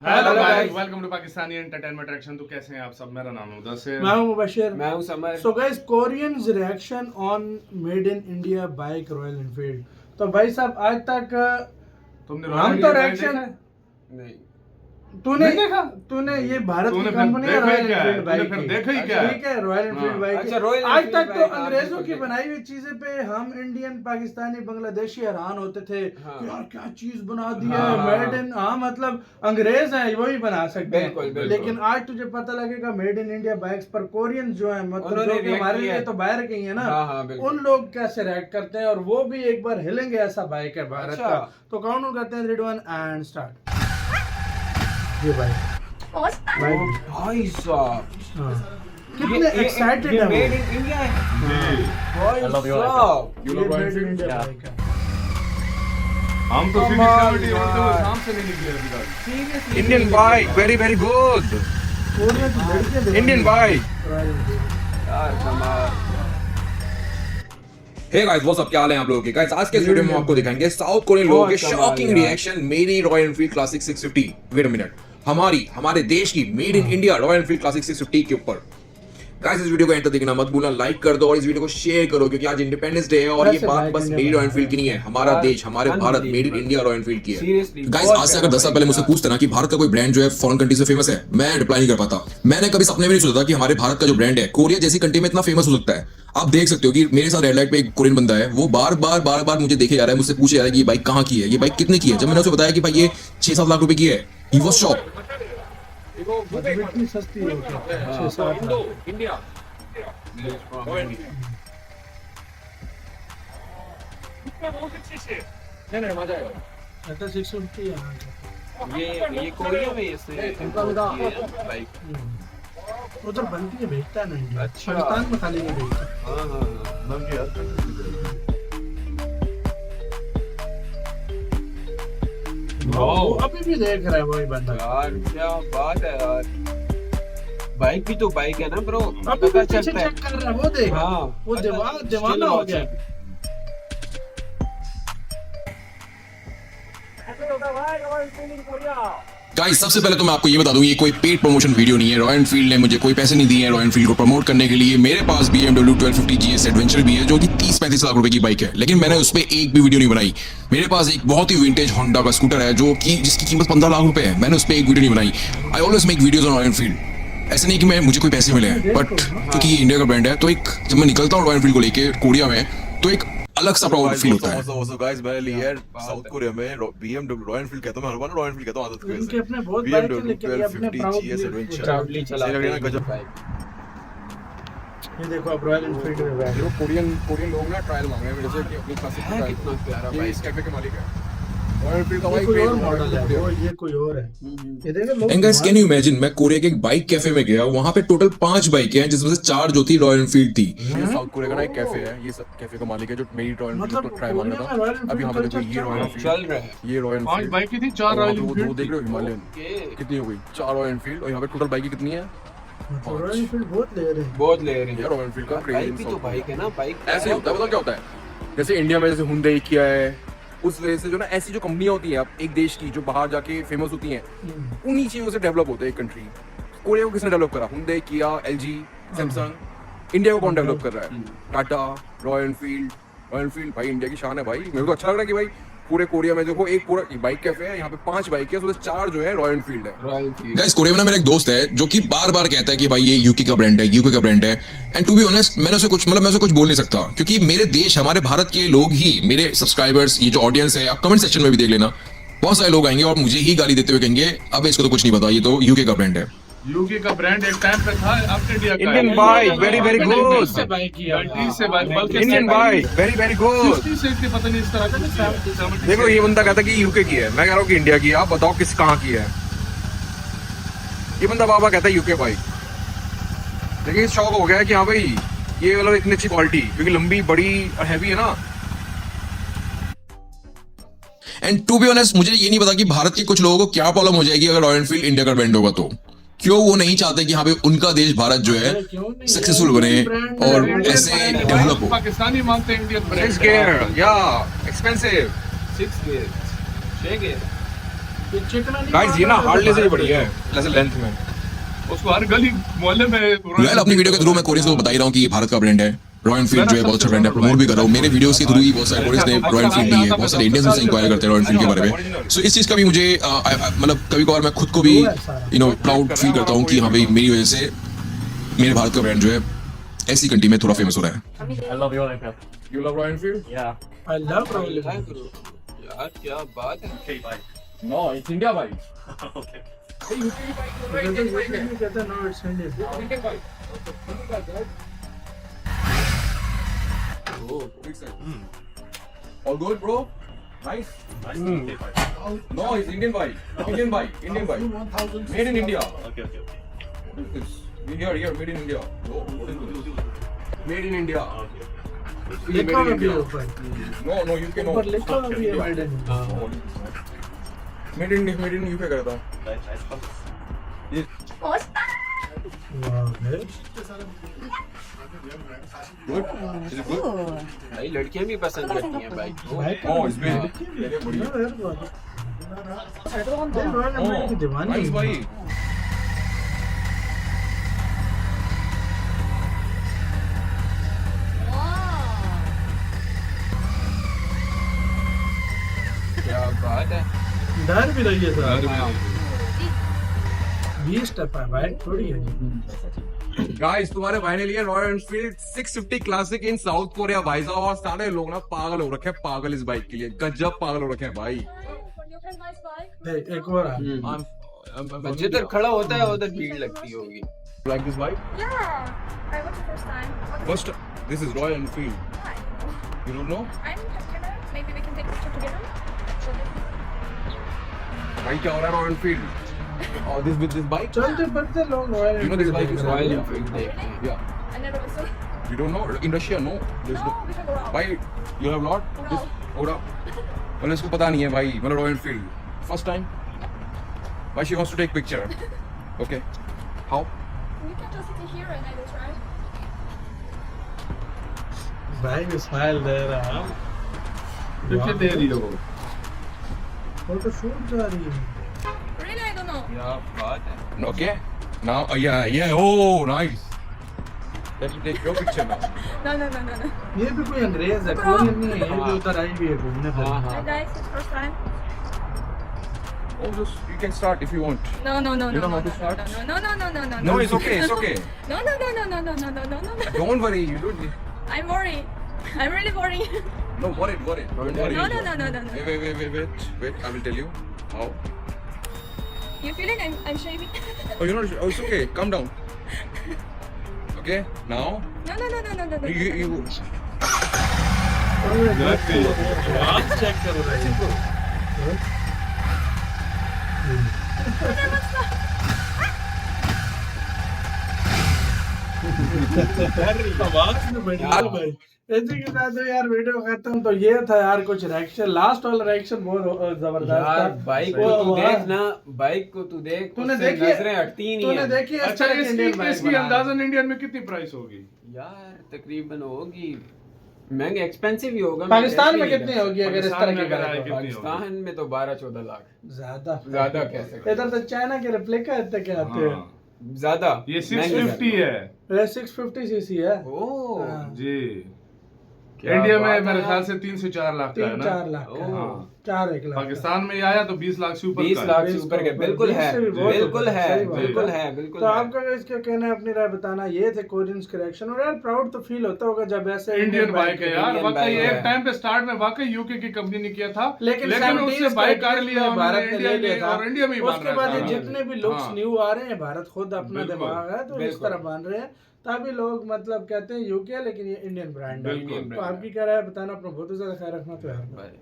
Hello guys, welcome to Pakistani entertainment reaction. तो कैसे हैं आप सब? मेरा नाम है मुदस्सिर, मैं हूं मुबशिर, मैं हूं summer. So guys, Koreans reaction on made in India bike royal Enfield. तो भाई साहब, आज तक तुमने हम तो रिएक्शन नहीं तूने नहीं देखा? तूने ये भारत की तूने कंपनी है फिर रॉयल देखा है? एनफील्ड बाइक तूने फिर की। देखा ही क्या है? ठीक है, रॉयल एनफील्ड हाँ। बाइक अच्छा, की। रॉयल आज एनफील्ड तक तो बाइक, अंग्रेजों हाँ, की बिल्कुल। बनाई हुई चीजें पे हम इंडियन, पाकिस्तानी, बांग्लादेशी हैरान होते थे हाँ। कि यार क्या चीज बना दी है, हाँ, मेड इन। हाँ, मतलब अंग्रेज हैं, वही बना सकते हैं। बिल्कुल, बिल्कुल। लेकिन आज तुझे पता लगेगा मेड इन इंडिया बाइक्स पर कोरियन जो है, मतलब उन्होंने जो कि react हमारे किया लिए है। तो बाहर के ही है ना, हाँ, हाँ, बिल्कुल। उन लोग कैसे रिएक्ट करते हैं, और वो भी एक बार हिलेंगे ऐसा बाइक है भारत अच्छा। का। तो काउंट करते हैं 3 2 1 एंड स्टार्ट। ये बाइक भाई साहब, हाँ। कितने एक्साइटेड है मेड वो। इन इंडिया है जी, भाई साहब। You ये love Royal made in Enfield? India bike है। हम तो सीधी कमाल सीधी उड़ते हुए यार। शाम से नहीं निकले अभी तक। Seriously Indian bike, very very good. Korean की लड़कियां देखो। Indian bike. Royal Enfield. यार कमाल। Hey guys, what's up? क्या हाल है आप लोगों के? Guys, आज के इस वीडियो में हम आपको दिखाएंगे साउथ कोरियन लोगों के बहुत कमाल शॉकिंग यार। रिएक्शन मेरी Royal Enfield Classic 650। Wait a minute, हमारे देश की made in India Royal Enfield Classic 650 के ऊपर। गाइस, इस वीडियो को एंड तक देखना मत भूलना, लाइक कर दो और इस वीडियो को शेयर करो, क्योंकि आज इंडिपेंडेंस डे है और ये वैसे बात बाइक बस इंडिया मेरी में रॉयल एनफील्ड की नहीं है, हमारा यार, देश, हमारे Bharat, made in India Royal Enfield की है। Seriously, गाइस, बहुत आज से अगर प्यारा 10 साल पहले मुझसे बाइक पूछते ना कि भारत का कोई ब्रांड जो है फॉरेन कंट्री से फेमस है, मैं रिप्लाई नहीं कर पाता। मैंने कभी सपने में नहीं सोचा था कि हमारे भारत का जो ब्रांड है कोरिया जैसी कंट्री में इतना फेमस हो सकता है। आप देख सकते हो कि मेरे साथ रेड लाइट पे एक कोरियन बंदा है, वो बार बार मुझे देखे जा रहा है, मुझसे पूछे जा रहा है कि ये बाइक कहाँ की है, ये बाइक कितने की है। जब मैंने उसे बताया कि भाई ये 6-7 लाख रुपए की है, ही वाज शॉक्ड। मतलब इतनी सस्ती है क्या? 6-7 लाख। इंडिया नहीं मजा आएगा। अच्छा 650 है यहाँ का। ये कोरिया में इससे बाइक। उधर बनती है, भेजता है ना इंडिया। अच्छा। पाकिस्तान में खाली नहीं भेजता। हाँ हाँ वो अभी भी देख रहा है वही बंदा। यार, क्या बात है यार। बाइक भी तो बाइक है ना ब्रो, अभी भी पता पीछे चलता है। चेक कर रहा है, वो देख। हाँ, वो दीवाना हो गया। गाइस, सबसे पहले तो मैं आपको ये बता दूं, ये कोई पेड प्रमोशन वीडियो नहीं है। रॉयल एनफील्ड ने मुझे कोई पैसे नहीं दिए हैं रॉयल एनफील्ड को प्रमोट करने के लिए। मेरे पास BMW 1250 GS एडवेंचर भी है, जो कि 30-35 लाख रुपए की बाइक है, लेकिन मैंने उस पर एक भी वीडियो नहीं बनाई। मेरे पास एक बहुत ही विंटेज होंडा का स्कूटर है, जो कि जिसकी कीमत 15 लाख रुपए है, मैंने उस पर एक वीडियो नहीं बनाई। I always make videos on royal Enfield. ऐसे नहीं कि मुझे कोई पैसे मिले हैं, बट क्योंकि ये इंडिया का ब्रांड है, तो एक जब मैं निकलता हूँ रॉयल एनफील्ड को लेके कोरिया में, तो एक अलग सा प्राउड फील होता है। गाइस, मैंने लिया है साउथ कोरिया में BMW रॉयल एनफील्ड कहता हूं मैं, हर बार रॉयल एनफील्ड कहता हूं आदत की वजह इनके से। अपने बहुत बाइक है, BMW लेकिन ये अपने 1250 GS एडवेंचर प्राउडली सही लग रही है ना, गजब। बाइक। ये देखो अब रॉयल एनफील्ड में बैठ। देखो, कोरियन लोग ना ट्रायल मांग रहे हैं मेरे से कि अपनी क्लासिक है कितना प्यारा ये बाइक। इस कैफे के मालिक है। रॉयल एनफील्ड का ये भाई कोई और पेड मॉडल है, वो ये कोई और है। ये देखो लोग। And guys, can you imagine, मैं कोरिया के एक बाइक कैफे में गया, वहां पे टोटल 5 बाइकें हैं, जिसमें से 4 जो थी रॉयल एनफील्ड थी। ये साउथ कोरिया का ना एक कैफे है, ये सब कैफे का मालिक है जो मेरी रॉयल एनफील्ड मतलब को ट्राई मांग कोरिया रहा में रॉयल था। एनफील्ड अभी यहाँ पे देखो, ये रॉयल चल एनफील्ड, रहा है। ये रॉयल 5 एनफील्ड, बाइक की थी, 4 रॉयल वो एनफील्ड देख रहे हो हिमालयन कितनी हो गई, 4 रॉयल एनफील्ड, और यहाँ पे टोटल बाइक कितनी है? रॉयल एनफील्ड बहुत ले रहे हैं। बहुत ले रहे ये हैं। रॉयल एनफील्ड का बाइक क्रेज भी तो बाइक है ना, बाइक ऐसे होता है, पता क्या होता है, जैसे इंडिया में जैसे हुंडई किया है, उस वजह से जो ना ऐसी जो कंपनियां होती हैं अब एक देश की जो बाहर जाके फेमस होती हैं, उन्हीं चीजों से डेवलप होता है एक कंट्री। कोरिया को किसने डेवलप करा? हुंडई, किया, LG, सैमसंग। इंडिया को कौन डेवलप कर रहा है? टाटा, रॉयल एनफील्ड भाई इंडिया की शान है भाई। मेरे को अच्छा लग रहा है कि भाई पूरे कोरिया में देखो एक पूरा बाइक कैफे है, यहाँ पे 5 बाइक है, उसमें 4 जो है रॉयल एनफील्ड है। रॉयल की। गाइस, कोरिया में ना मेरा एक दोस्त है जो कि बार कहता है कि भाई ये यूके का ब्रांड है, यूके का ब्रांड है। एंड टू बी ऑनेस्ट, मैं उसे कुछ बोल नहीं सकता, क्योंकि मेरे देश, हमारे भारत के लोग ही, मेरे सब्सक्राइबर्स, ये जो ऑडियंस है, आप कमेंट सेक्शन में भी देख लेना, बहुत सारे लोग आएंगे और मुझे ही गाली देते हुए कहेंगे अब इसको तो कुछ नहीं पता, ये तो यूके का ब्रांड है। यूके का ब्रांड एक टाइम पे था, अब इंडिया का Indian है। bike, very, very good. से बाइक किया। 20 से बाइक, बल्कि Indian bike, very very good. 60 से इतनी पता नहीं, इस तरह का 70 देखो, ये बंदा कहता है कि यूके की है, मैं कह रहा हूँ कि इंडिया की है। आप बताओ किस कहाँ की है? ये बंदा बाबा कहता है यूके बाइक। देखिए, शौक हो गया है कि हाँ भाई ये मतलब इतनी अच्छी क्वालिटी, क्योंकि लंबी, बड़ी और हैवी है ना। एंड टू बी ऑनेस्ट, मुझे ये नहीं पता कि भारत के कुछ लोगों को क्या प्रॉब्लम हो जाएगी अगर रॉयल एनफील्ड इंडिया का ब्रांड होगा तो। क्यों वो नहीं चाहते कि हाँ भाई उनका देश भारत जो है सक्सेसफुल बने और ऐसे डेवलप हो। पाकिस्तानी मांगते हैं इंडियन ब्रांड। 6 gear, या एक्सपेंसिव। 6 gear, 6 gear. ये चिकना नहीं गाइस ये ना हार्डनेस से बढ़िया है जैसे लेंथ में। उसको हर गली मोहल्ले में वेल अपनी वीडियो के थ्रू मैं कोरियंस को बता ही रहा हूँ कि ये भारत का ब्रांड है। रॉयल एनफील्ड जो है बहुत अच्छा ब्रांड है, प्रमोट भी कर रहा हूँ। मेरे वीडियोस के थ्रू ही बहुत सारे कोरियंस ने रॉयल एनफील्ड ली है, बहुत सारे इंडियंस मुझसे इंक्वायर करते हैं रॉयल एनफील्ड के बारे में। सो इस चीज़ का भी मुझे मतलब कभी कभार मैं खुद को भी प्राउड फील करता हूँ कि हाँ भाई मेरी वजह से मेरे भारत का ब्रांड जो है ऐसी कंट्री में थोड़ा फेमस हो रहा है। I love Royal Enfield. You love Royal Enfield? Yeah. I love Royal है Enfield. गुरु यार क्या बात है। Okay, bye. No, it's India bike. Okay. कहते हैं no it's Indian. Indian bike. Oh, big size. All good, bro? Nice. Nice. Okay, bye. No, it's Indian bike. Indian bike. Indian bike. Made in India. Okay, okay, okay. What is this? Here, made in India. Oh, what is this? Made in India. Okay. Made लिखा हुआ in भी है India. ऊपर. No, you cannot. ऊपर लिखा हुआ भी है made in India. Made in UK करता हूँ. Nice box. Wow, man. Good. Is it good? भाई लड़कियां भी पसंद करती हैं बाइक को। Bike Oh, it's big. Yeah, बढ़िया. यार बहुत. ये Royal Oh, Enfield की दीवानी nice है. bike. क्या बात है। डर भी रही है सर. हाँ। 20 स्टेप है बाइक थोड़ी है. गाइस तुम्हारे भाई ने लिया रॉयल एनफील्ड 650 क्लासिक इन साउथ कोरिया भाई साहब, और सारे लोग ना पागल हो रखे हैं, पागल इस बाइक के लिए, गजब पागल हो रखे हैं भाई। एक और है. जिधर खड़ा होता है उधर भीड़ लगती होगी। Like this bike? Yeah, I watched the first time. First, this is Royal Enfield. Hi. You don't know? I'm Hannah. Maybe we can take a picture together. भाई क्या हो रहा है royal Enfield? Oh, this with this bike? चलते बढ़ते लोग royal You know this bike is royal Royal Enfield देखते हैं। Yeah. I never saw. You don't know? In Russia, no. There's No, we can go out. Why? You have not? No. Hold up. मतलब इसको पता नहीं है भाई, मतलब royal Enfield first time. Why she wants to take picture? Okay. How? You can just sit here and I will try. भाई smile दे रहा है. पीछे दे रही हो। फोटो शूट जा रही है. Really, I don't know. क्या बात है। Okay. Now, yeah. Oh, nice. Let me take your picture now. No. ये भी कोई अंग्रेज है, कोरियन नहीं है, ये भी उधर आई भी है घूमने हाँ फिरने. Hi हाँ। guys, it's first time. Oh, just you can start if you want. No. You don't want to start? No. No, it's okay. It's okay. No. Don't worry. You don't. I'm worried. I'm really worried. No, worried. Don't worry. No. Wait. I will tell you how. You feeling I'm shaving? Oh, you know. Oh, it's okay. Calm down. Okay. Now. No. You. आप check करो भाई. आवाज में बढ़िया भाई. इसी के साथ तो यार वीडियो खत्म. तो ये था यार कुछ रिएक्शन, लास्ट वाला रिएक्शन बहुत जबरदस्त यार था. बाइक वो को तू वहाँ- देख ना, बाइक को तू देख, तूने उससे देखी है? नजरें हटती ही नहीं तूने है। देखी है इस अच्छा तरह की इंडियन बाइक इसकी बना? अंदाजन इंडियन में कितनी प्राइस होगी? यार तकरीबन होगी, महंगे एक्सपेंसिव ही होगा। पाकिस्तान मैं में कैसे कितनी नहीं होगी अगर इस पाकिस्तान तरह में की अगर बाइक आए हो? कितनी होगी? पाकिस्तान में तो 12-14 लाख ज्यादा कह सकते इधर तो चाइना के रेप्लिका इतने के आते हैं. हाँ। ज्यादा। ये महंगे 650 है। ये 650 सीसी है. ओह हाँ. जी। क्या इंडिया बात में है मेरे यार। ख्याल से 3 से 4 लाख का है ना। 3-4 लाख का. हाँ। 4-1 लाख का. पाकिस्तान में आया तो 20 लाख से ऊपर 20 का लाख है। से ऊपर के बिल्कुल है, से भी बहुत बिल्कुल ऊपर है, है, सही बात है. बिल्कुल है, बिल्कुल तो है। आपका इसका कहना है, अपनी राय बताना. ये थे कोरियंस के रिएक्शन. और यार प्राउड तो फील होता होगा जब ऐसे इंडियन बाइक है यार, इंडियन वाकई बाइक एक है। टाइम पे स्टार्ट में वाकई यूके की कंपनी ने किया था, लेकिन उससे 70s बाइक के कार लिया में भारत भारत ने ले लिया था. और इंडिया में ही बन उसके रहा बाद ये था। जितने भी लुक्स हाँ। न्यू आ रहे हैं, भारत खुद अपना बिल्कुल, दिमाग है तो इस बिल्कुल। तरह बन रहे हैं. तभी लोग मतलब कहते हैं यूके, लेकिन ये इंडियन ब्रांड है. बिल्कुल। तो आपकी क्या राय है बताना. अपना बहुत ज्यादा ख्याल रखना. तो यार भाई।